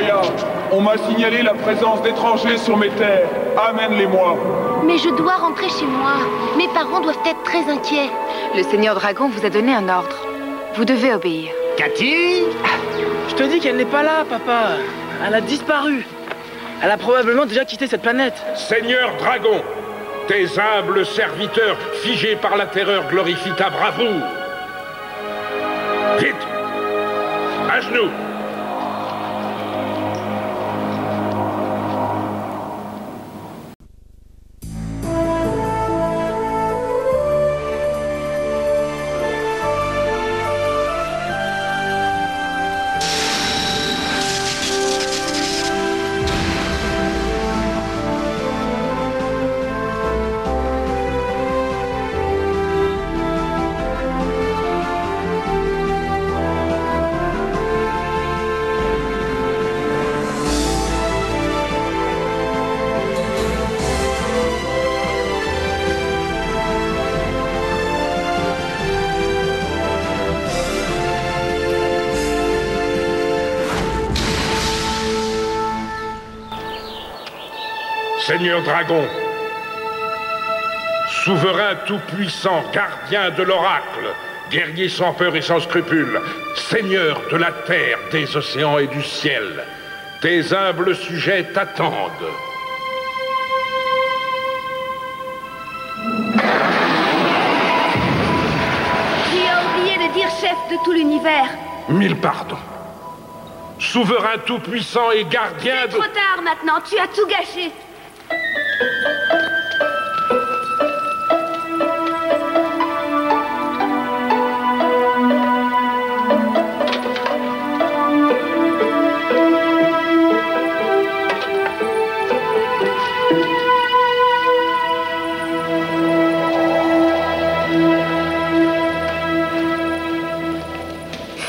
Aya. On m'a signalé la présence d'étrangers sur mes terres. Amène-les-moi. Mais je dois rentrer chez moi. Mes parents doivent être très inquiets. Le Seigneur Dragon vous a donné un ordre. Vous devez obéir. Cathy? Je te dis qu'elle n'est pas là, papa. Elle a disparu. Elle a probablement déjà quitté cette planète. Seigneur Dragon, tes humbles serviteurs, figés par la terreur, glorifient ta bravoure. Vite! À genoux! Seigneur Dragon, souverain tout-puissant, gardien de l'oracle, guerrier sans peur et sans scrupules, seigneur de la terre, des océans et du ciel, tes humbles sujets t'attendent. Tu as oublié de dire chef de tout l'univers. Mille pardons. Souverain tout-puissant et gardien C'est trop tard maintenant, tu as tout gâché.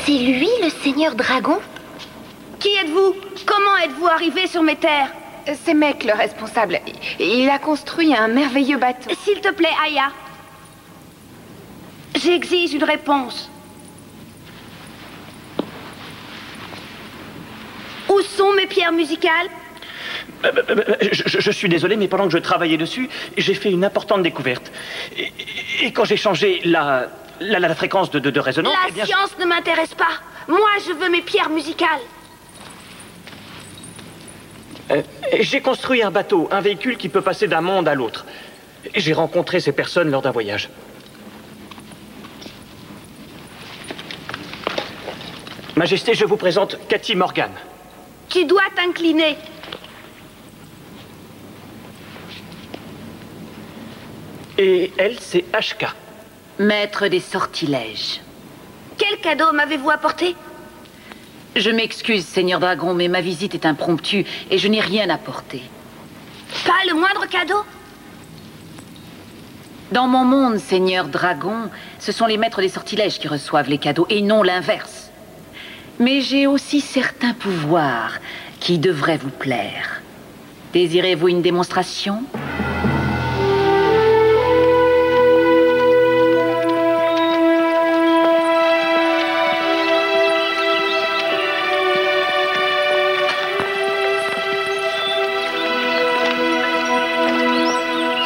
C'est lui, le Seigneur Dragon? Qui êtes-vous? Comment êtes-vous arrivé sur mes terres? C'est Mec le responsable. Il a construit un merveilleux bateau. S'il te plaît, Aya. J'exige une réponse. Où sont mes pierres musicales? Je suis désolé, mais pendant que je travaillais dessus, j'ai fait une importante découverte. Et quand j'ai changé la fréquence de résonance... La science ne m'intéresse pas. Moi, je veux mes pierres musicales. J'ai construit un bateau, un véhicule qui peut passer d'un monde à l'autre. J'ai rencontré ces personnes lors d'un voyage. Majesté, je vous présente Cathy Morgan. Tu dois t'incliner. Et elle, c'est HK. Maître des sortilèges. Quel cadeau m'avez-vous apporté? Je m'excuse, Seigneur Dragon, mais ma visite est impromptue et je n'ai rien apporté. Pas le moindre cadeau? Dans mon monde, Seigneur Dragon, ce sont les maîtres des sortilèges qui reçoivent les cadeaux et non l'inverse. Mais j'ai aussi certains pouvoirs qui devraient vous plaire. Désirez-vous une démonstration ?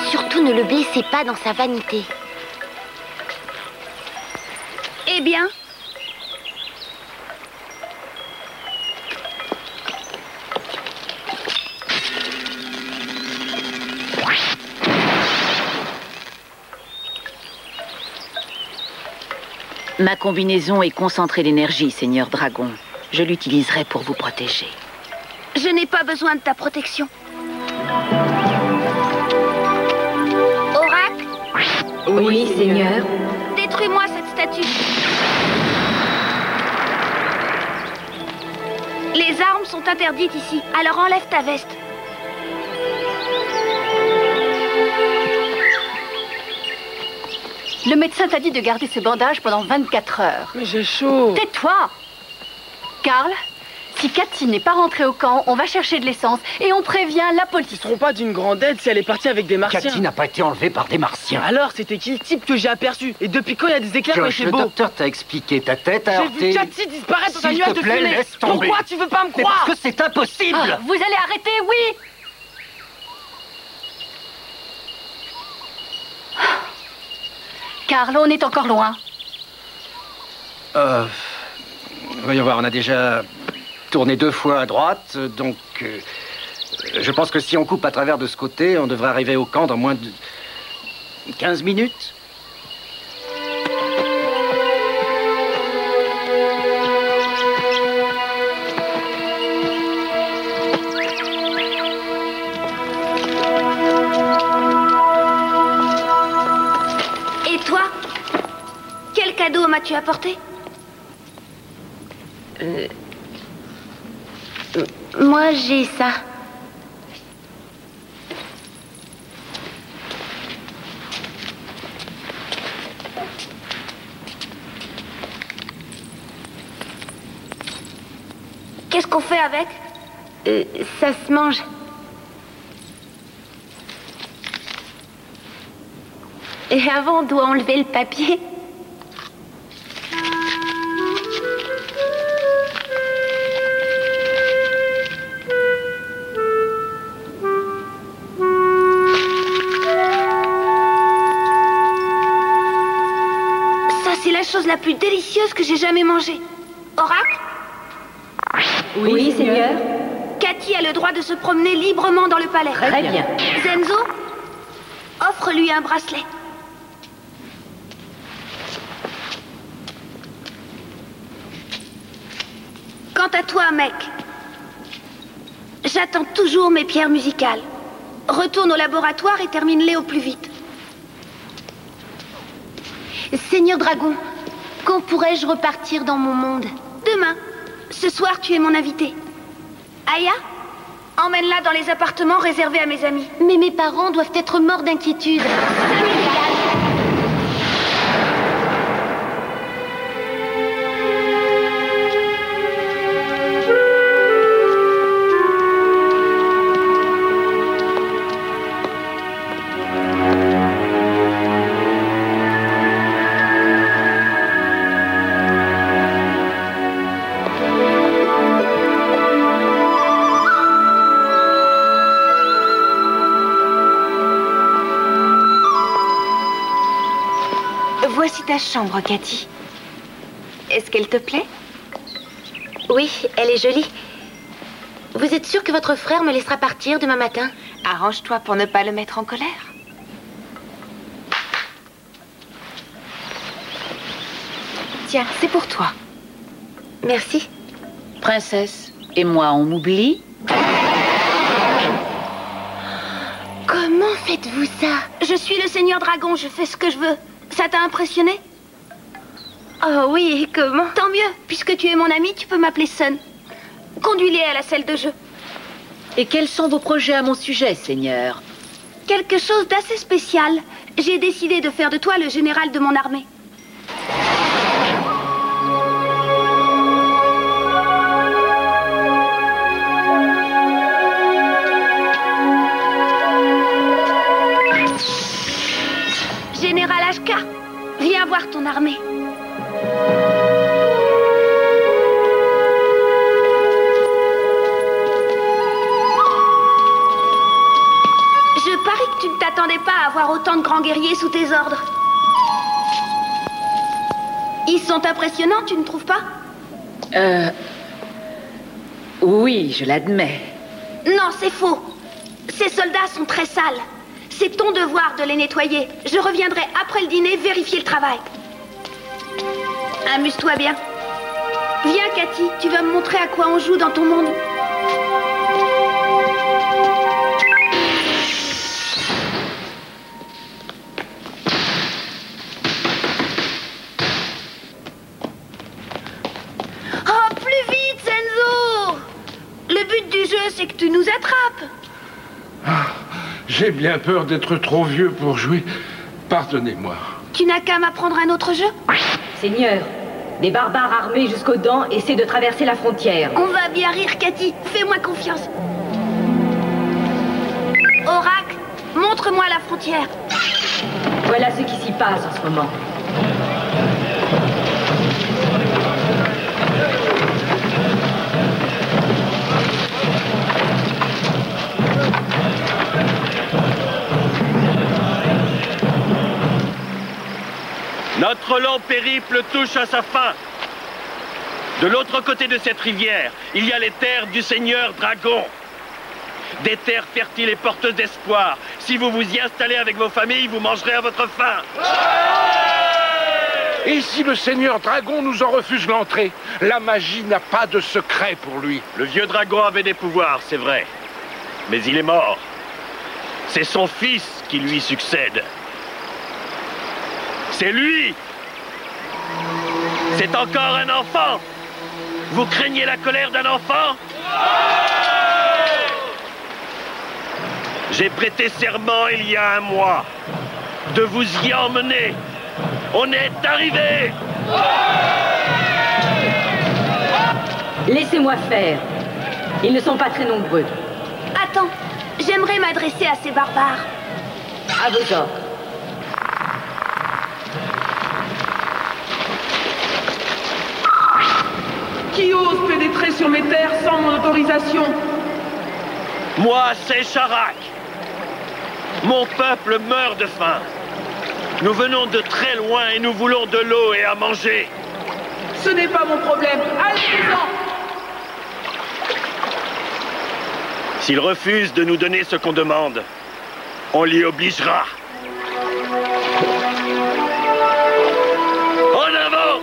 Surtout ne le blessez pas dans sa vanité. Eh bien? Ma combinaison est concentrée d'énergie, Seigneur Dragon. Je l'utiliserai pour vous protéger. Je n'ai pas besoin de ta protection. Oracle? Oui, Seigneur. Détruis-moi cette statue. Les armes sont interdites ici, alors enlève ta veste. Le médecin t'a dit de garder ce bandage pendant 24 heures. Mais j'ai chaud. Tais-toi! Karl, Si Cathy n'est pas rentrée au camp, on va chercher de l'essence et on prévient la Ils police. seront pas d'une grande aide si elle est partie avec des martiens. Cathy n'a pas été enlevée par des martiens. Alors, c'était qui le type que j'ai aperçu? Et depuis quand il y a des éclairs qui ont Josh, été le beaux? docteur t'a expliqué, ta tête a J'ai heurté. vu Cathy disparaître dans un S'il nuage te de plaît, fumée. laisse tomber. Pourquoi tu veux pas me Mais croire? parce que c'est impossible. Ah, vous allez arrêter, oui. Karl, on est encore loin. Voyons voir, on a déjà tourné 2 fois à droite, donc je pense que si on coupe à travers de ce côté, on devrait arriver au camp dans moins de 15 minutes. Et toi? Quel cadeau m'as-tu apporté? Moi, j'ai ça. Qu'est-ce qu'on fait avec? Ça se mange. Et avant, on doit enlever le papier. Ça, c'est la chose la plus délicieuse que j'ai jamais mangée. Oracle? Oui, Seigneur. Cathy a le droit de se promener librement dans le palais. Très bien. Zenzo, offre-lui un bracelet. Quant à toi, mec, j'attends toujours mes pierres musicales. Retourne au laboratoire et termine-les au plus vite. Seigneur Dragon, quand pourrais-je repartir dans mon monde? Demain. Ce soir, tu es mon invité. Aya, emmène-la dans les appartements réservés à mes amis. Mais mes parents doivent être morts d'inquiétude. Voici ta chambre, Cathy. Est-ce qu'elle te plaît? Oui, elle est jolie. Vous êtes sûr que votre frère me laissera partir demain matin? Arrange-toi pour ne pas le mettre en colère. Tiens, c'est pour toi. Merci. Princesse, et moi, on m'oublie? Comment faites-vous ça? Je suis le Seigneur Dragon, je fais ce que je veux. Ça t'a impressionné? Oh oui, et comment? Tant mieux, puisque tu es mon ami, tu peux m'appeler Sun. Conduis-les à la salle de jeu. Et quels sont vos projets à mon sujet, Seigneur? Quelque chose d'assez spécial. J'ai décidé de faire de toi le général de mon armée. Général HK, viens voir ton armée. Je parie que tu ne t'attendais pas à avoir autant de grands guerriers sous tes ordres. Ils sont impressionnants, tu ne trouves pas? Oui, je l'admets. Non, c'est faux. Ces soldats sont très sales. C'est ton devoir de les nettoyer. Je reviendrai après le dîner vérifier le travail. Amuse-toi bien. Viens, Cathy, tu vas me montrer à quoi on joue dans ton monde. Oh, plus vite, Zenzo! Le but du jeu, c'est que tu nous attrapes. J'ai bien peur d'être trop vieux pour jouer. Pardonnez-moi. Tu n'as qu'à m'apprendre un autre jeu? Seigneur, Des barbares armés jusqu'aux dents essaient de traverser la frontière. On va bien rire, Cathy. Fais-moi confiance. Oracle, montre-moi la frontière. Voilà ce qui s'y passe en ce moment. Notre long périple touche à sa fin. De l'autre côté de cette rivière, il y a les terres du Seigneur Dragon. Des terres fertiles et porteuses d'espoir. Si vous vous y installez avec vos familles, vous mangerez à votre faim. Et si le Seigneur Dragon nous en refuse l'entrée? La magie n'a pas de secret pour lui. Le vieux dragon avait des pouvoirs, c'est vrai. Mais il est mort. C'est son fils qui lui succède. C'est lui. C'est encore un enfant. Vous craignez la colère d'un enfant? J'ai prêté serment il y a un mois de vous y emmener. On est arrivé. Laissez-moi faire. Ils ne sont pas très nombreux. Attends, j'aimerais m'adresser à ces barbares. À vos ordres. Qui ose pénétrer sur mes terres sans mon autorisation? Moi, c'est Sharak. Mon peuple meurt de faim. Nous venons de très loin et nous voulons de l'eau et à manger. Ce n'est pas mon problème. Allez-vous-en! S'il refuse de nous donner ce qu'on demande, on l'y obligera. En avant!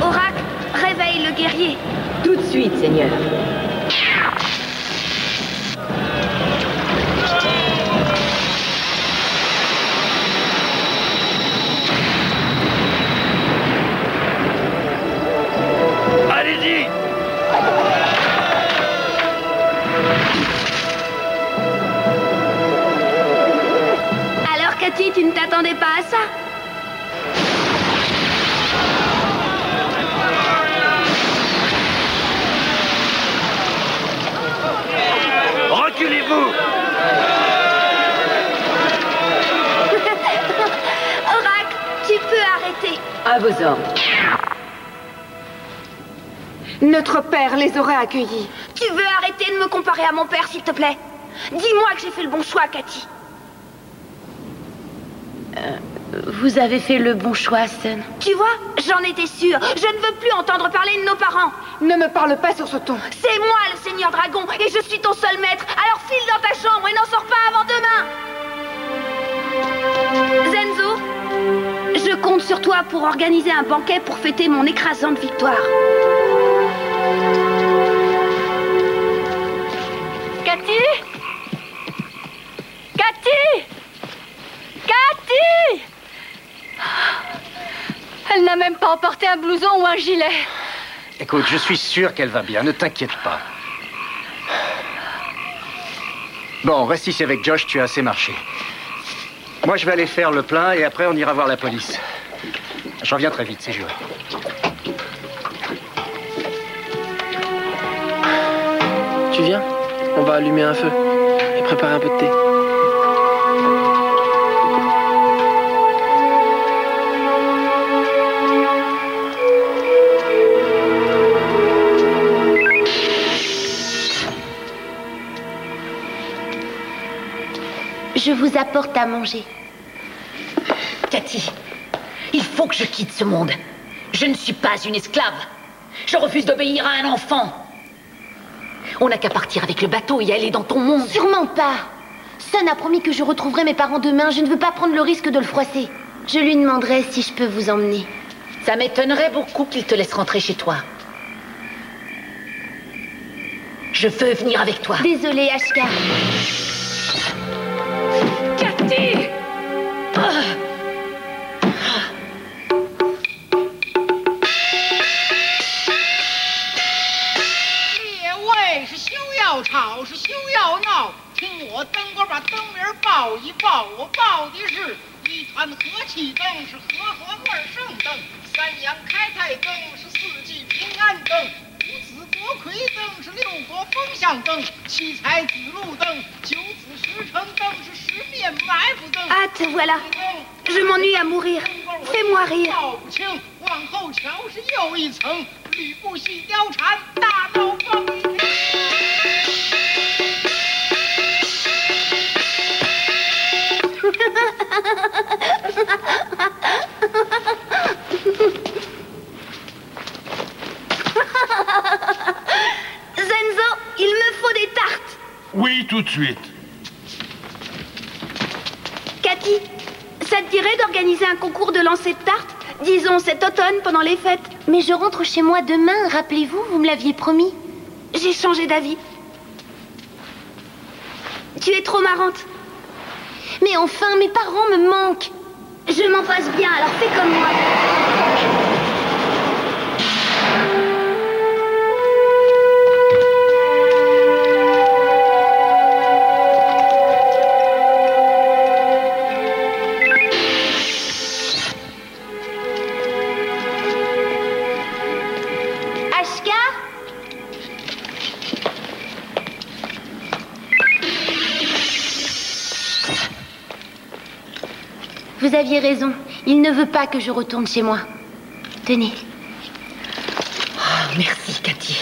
Oracle, réveille le guerrier. Tout de suite, Seigneur. Allez-y! Alors, Cathy, tu ne t'attendais pas à ça? Reculez-vous! Oracle, tu peux arrêter. À vos ordres. Notre père les aurait accueillis. Tu veux arrêter de me comparer à mon père, s'il te plaît? Dis-moi que j'ai fait le bon choix, Cathy. Vous avez fait le bon choix, Sun. Tu vois, j'en étais sûre. Je ne veux plus entendre parler de nos parents. Ne me parle pas sur ce ton. C'est moi, le Seigneur Dragon, et je suis ton seul maître. Alors file dans ta chambre et n'en sors pas avant demain. Zenzo, je compte sur toi pour organiser un banquet pour fêter mon écrasante victoire. Cathy! Cathy! Cathy! Elle n'a même pas emporté un blouson ou un gilet. Écoute, je suis sûr qu'elle va bien, ne t'inquiète pas. Bon, reste ici avec Josh, tu as assez marché. Moi, je vais aller faire le plein et après, on ira voir la police. Je reviens très vite, c'est juré. Tu viens? On va allumer un feu et préparer un peu de thé. Je vous apporte à manger. Cathy, il faut que je quitte ce monde. Je ne suis pas une esclave. Je refuse d'obéir à un enfant. On n'a qu'à partir avec le bateau et aller dans ton monde. Sûrement pas. Sun a promis que je retrouverai mes parents demain. Je ne veux pas prendre le risque de le froisser. Je lui demanderai si je peux vous emmener. Ça m'étonnerait beaucoup qu'il te laisse rentrer chez toi. Je veux venir avec toi. Désolée, Ashka. Cathy!是修要吵，是修要闹，听我登歌把灯谜报一报，我和气灯，是和和二圣灯，三阳开泰灯，是四季平安灯，五子多亏灯，是六国风向灯，七彩子路灯，九子十成灯，是十面埋伏灯。Ah, te voilà. Je m'ennuie à mourir. Fais-moi rire. 道不清，往后瞧是又一层，吕布戏貂蝉，大刀放一天。Zenzo, il me faut des tartes. Oui, tout de suite. Cathy, ça te dirait d'organiser un concours de lancer de tartes? Disons cet automne pendant les fêtes. Mais je rentre chez moi demain, rappelez-vous, vous me l'aviez promis. J'ai changé d'avis. Tu es trop marrante. Mais enfin, mes parents me manquent. Je m'en passe bien, alors fais comme moi. Ashka? Vous aviez raison. Il ne veut pas que je retourne chez moi. Tenez. Oh, merci, Cathy.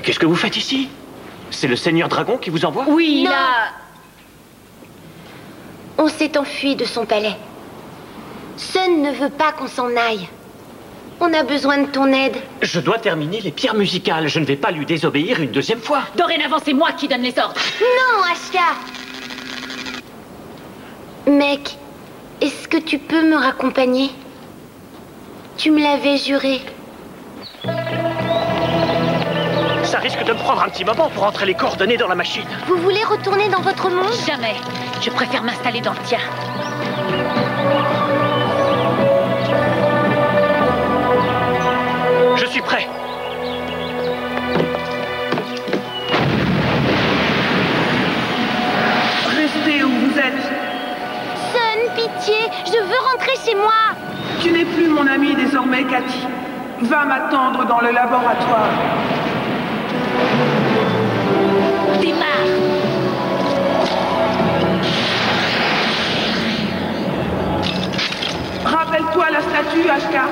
Qu'est-ce que vous faites ici? C'est le Seigneur Dragon qui vous envoie? Oui, là. On s'est enfui de son palais. Sun ne veut pas qu'on s'en aille. On a besoin de ton aide. Je dois terminer les pierres musicales. Je ne vais pas lui désobéir une deuxième fois. Dorénavant, c'est moi qui donne les ordres. Non, Ashka. Mec, est-ce que tu peux me raccompagner? Tu me l'avais juré. Ça risque de me prendre un petit moment pour entrer les coordonnées dans la machine. Vous voulez retourner dans votre monde? Jamais. Je préfère m'installer dans le tien. Je suis prêt. Restez où vous êtes. Sun, pitié, je veux rentrer chez moi. Tu n'es plus mon amie désormais, Cathy. Va m'attendre dans le laboratoire. Démarre. Rappelle-toi la statue, Ashka.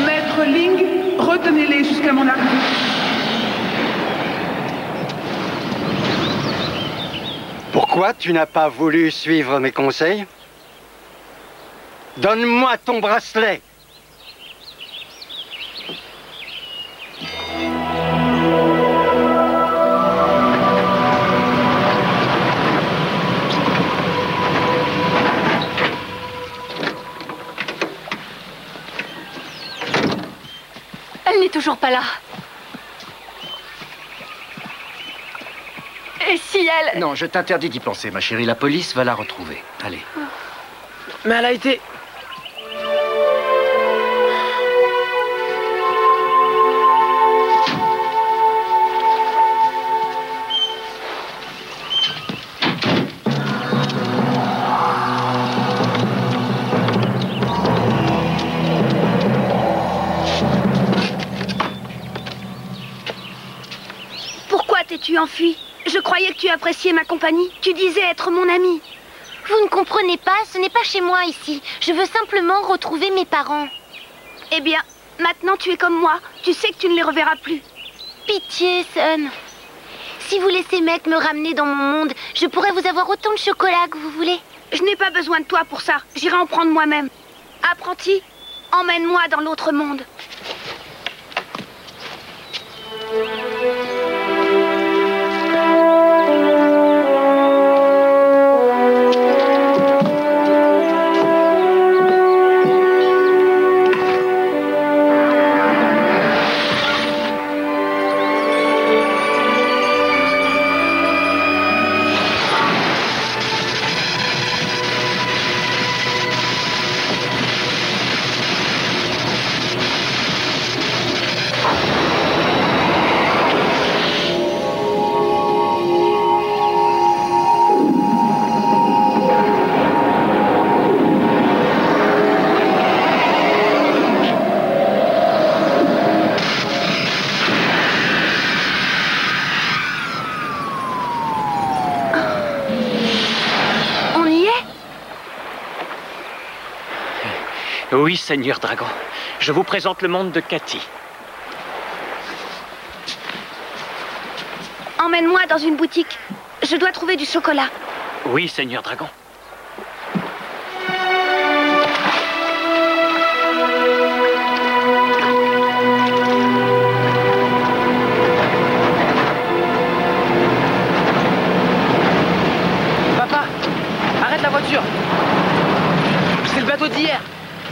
Maître Ling, retenez-les jusqu'à mon arrivée. Pourquoi tu n'as pas voulu suivre mes conseils? Donne-moi ton bracelet. Elle n'est toujours pas là. Et si elle... Non, je t'interdis d'y penser, ma chérie. La police va la retrouver. Allez. Mais elle a été... enfuis. Je croyais que tu appréciais ma compagnie. Tu disais être mon ami. Vous ne comprenez pas, ce n'est pas chez moi ici. Je veux simplement retrouver mes parents. Eh bien, maintenant tu es comme moi. Tu sais que tu ne les reverras plus. Pitié, Sun. Si vous laissez Mec me ramener dans mon monde, je pourrais vous avoir autant de chocolat que vous voulez. Je n'ai pas besoin de toi pour ça. J'irai en prendre moi-même. Apprenti, emmène-moi dans l'autre monde. Oui, Seigneur Dragon. Je vous présente le monde de Cathy. Emmène-moi dans une boutique. Je dois trouver du chocolat. Oui, Seigneur Dragon. Papa, arrête la voiture. C'est le bateau d'hier.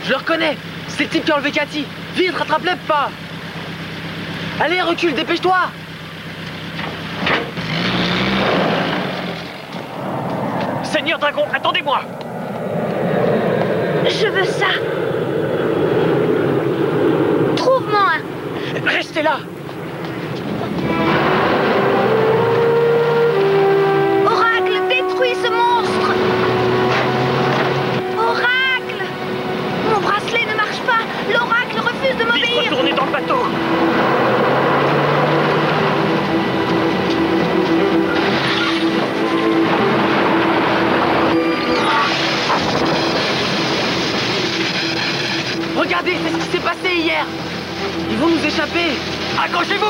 Je le reconnais. C'est le type qui a enlevé Cathy. Vite, rattrape-les, pas. Allez, recule, dépêche-toi. Seigneur Dragon, attendez-moi. Je veux ça. Trouve-moi un. Restez là. Oracle, détruis ce monstre. Oracle. Mon bracelet ne marche pas. L'oracle refuse de m'obéir. Vite, retournez dans le bateau. Regardez, c'est ce qui s'est passé hier. Ils vont nous échapper. Accrochez-vous!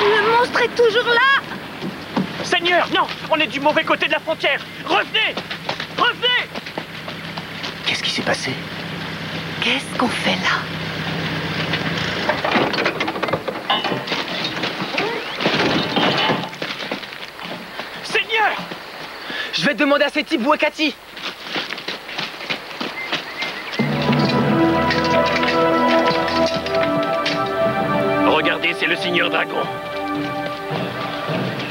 Le monstre est toujours là. Seigneur, non! On est du mauvais côté de la frontière. Revenez! Revenez! Qu'est-ce qui s'est passé? Qu'est-ce qu'on fait là? Seigneur! Je vais demander à ces types où est Cathy. Regardez, c'est le Seigneur Dragon.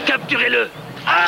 Capturez-le! Ah!